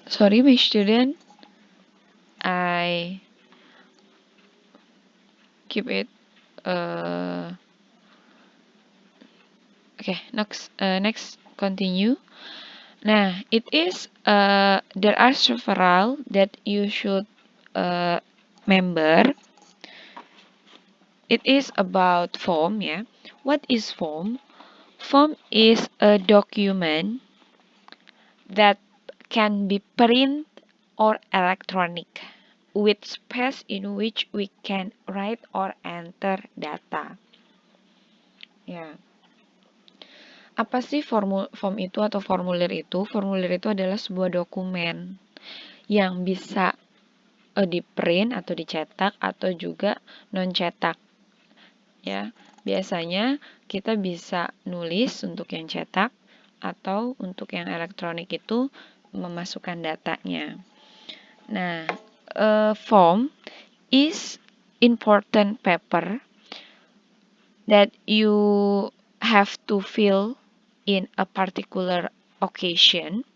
Sorry, my student. I keep it. Okay, next continue. Nah, it is there are several that you should remember. It is about form, ya. What is form? Form is a document that can be print or electronic with space in which we can write or enter data. Ya. Apa sih form itu atau formulir itu? Formulir itu adalah sebuah dokumen yang bisa di-print atau dicetak atau juga non-cetak. Ya, biasanya kita bisa nulis untuk yang cetak atau untuk yang elektronik itu memasukkan datanya. Nah, form is important paper that you have to fill in a particular occasion,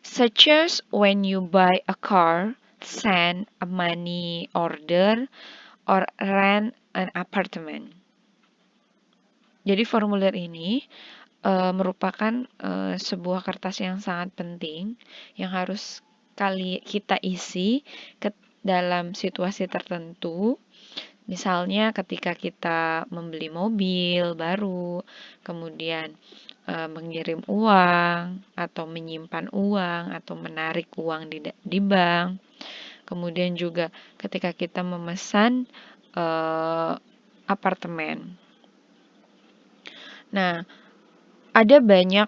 such as when you buy a car, send a money order, or rent an apartment. Jadi formulir ini merupakan sebuah kertas yang sangat penting yang harus kita isi ke dalam situasi tertentu. Misalnya ketika kita membeli mobil baru, kemudian mengirim uang atau menyimpan uang atau menarik uang di bank. Kemudian juga ketika kita memesan apartemen. Nah, ada banyak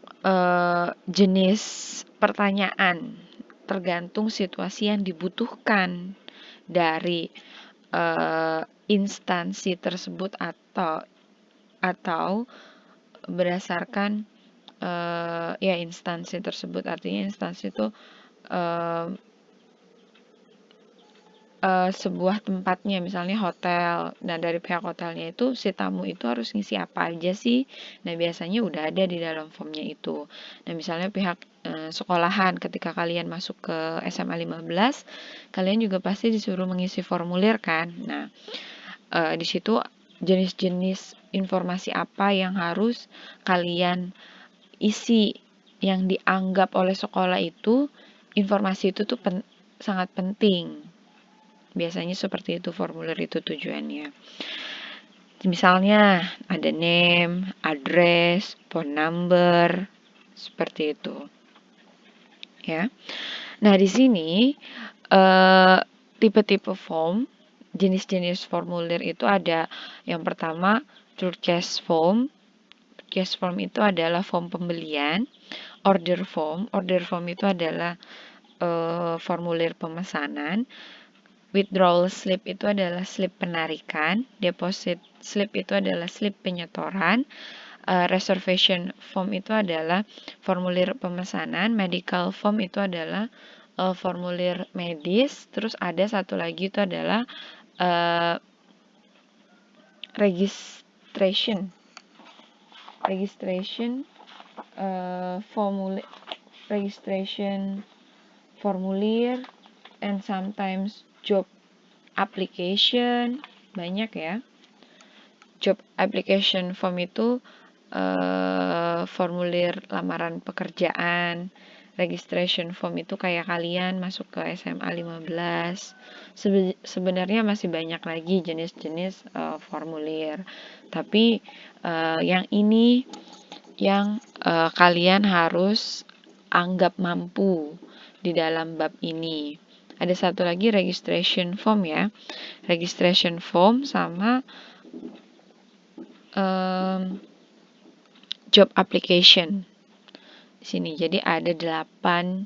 jenis pertanyaan tergantung situasi yang dibutuhkan dari instansi tersebut atau berdasarkan ya instansi tersebut, artinya instansi itu sebuah tempatnya, misalnya hotel. Nah, dari pihak hotelnya itu si tamu itu harus ngisi apa aja sih? Nah, biasanya udah ada di dalam formnya itu. Nah, misalnya pihak sekolahan, ketika kalian masuk ke SMA 15, kalian juga pasti disuruh mengisi formulir kan. Nah, di situ jenis-jenis informasi apa yang harus kalian isi, yang dianggap oleh sekolah itu informasi itu tuh sangat penting. Biasanya seperti itu formulir itu tujuannya. Misalnya ada name, address, phone number, seperti itu. Ya. Nah, di sini tipe-tipe form, jenis-jenis formulir itu ada yang pertama purchase form. Purchase form itu adalah form pembelian. Order form itu adalah formulir pemesanan. Withdrawal slip itu adalah slip penarikan, deposit slip itu adalah slip penyetoran, reservation form itu adalah formulir pemesanan, medical form itu adalah formulir medis, terus ada satu lagi itu adalah registration formulir and sometimes job application, banyak ya. Job application form itu formulir lamaran pekerjaan. Registration form itu kayak kalian masuk ke SMA 15. Sebenarnya masih banyak lagi jenis-jenis formulir. Tapi yang ini yang kalian harus anggap mampu di dalam bab ini. Ada satu lagi registration form ya. Registration form sama job application di sini. Jadi ada 8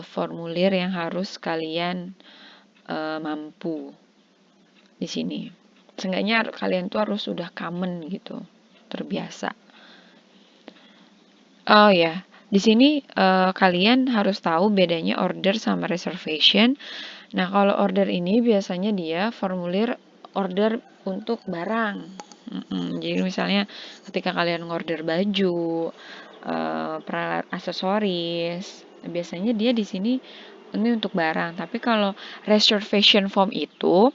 formulir yang harus kalian mampu di sini. Seenggaknya kalian tuh harus sudah common gitu, terbiasa. Oh ya, di sini kalian harus tahu bedanya order sama reservation. Nah, kalau order ini biasanya dia formulir order untuk barang. Jadi misalnya ketika kalian ngorder baju, peralatan aksesoris, Biasanya dia di sini ini untuk barang, tapi kalau reservation form itu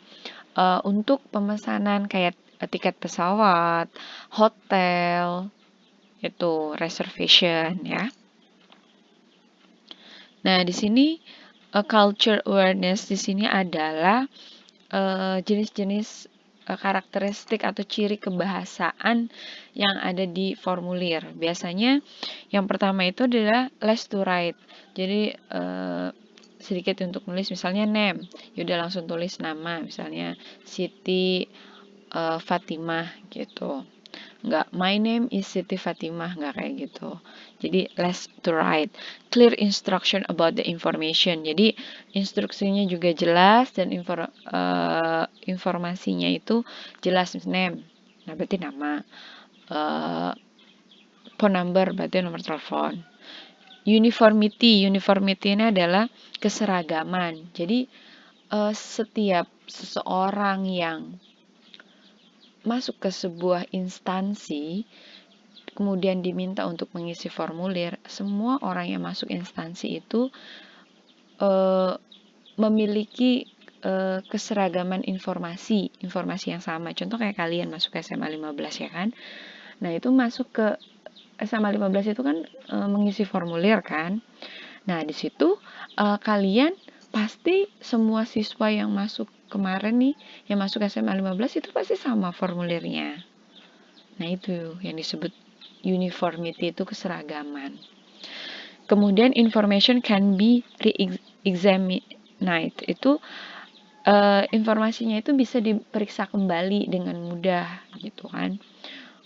untuk pemesanan kayak tiket pesawat, hotel, itu reservation ya. Nah, di sini culture awareness di sini adalah jenis-jenis karakteristik atau ciri kebahasaan yang ada di formulir. Biasanya yang pertama itu adalah less to write. Jadi sedikit untuk nulis, misalnya name, yaudah langsung tulis nama, misalnya Siti Fatimah gitu. Nggak, my name is Siti Fatimah, nggak kayak gitu. Jadi less to write. Clear instruction about the information. Jadi instruksinya juga jelas dan informasinya itu jelas. Name, nah berarti nama. Phone number berarti nomor telepon. Uniformity ini adalah keseragaman. Jadi setiap seseorang yang masuk ke sebuah instansi kemudian diminta untuk mengisi formulir, semua orang yang masuk instansi itu memiliki keseragaman informasi yang sama. Contoh kayak kalian masuk ke SMA 15 ya kan. Nah, itu masuk ke SMA 15 itu kan mengisi formulir kan. Nah, di situ kalian pasti semua siswa yang masuk kemarin nih, yang masuk SMA 15 itu pasti sama formulirnya. Nah, itu yang disebut uniformity, itu keseragaman. Kemudian information can be re-examined. Itu informasinya itu bisa diperiksa kembali dengan mudah gitu kan.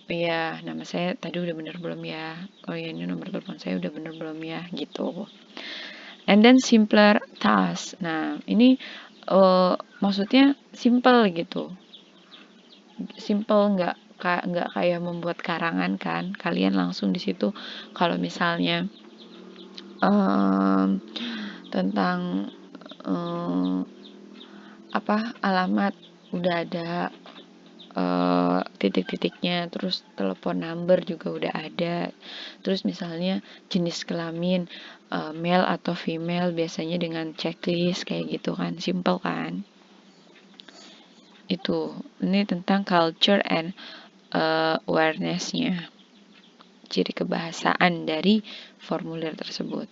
Oh ya, nama saya tadi udah bener belum ya? Oh ya, ini nomor telepon saya udah bener belum ya? Gitu. And then simpler task. Nah, ini maksudnya simple gitu. Simple, nggak kayak membuat karangan kan. Kalian langsung di situ kalau misalnya tentang alamat udah ada titik-titiknya, terus telepon number juga udah ada, terus misalnya jenis kelamin male atau female biasanya dengan checklist kayak gitu kan, simple kan. Itu ini tentang culture and awareness-nya, ciri kebahasaan dari formulir tersebut.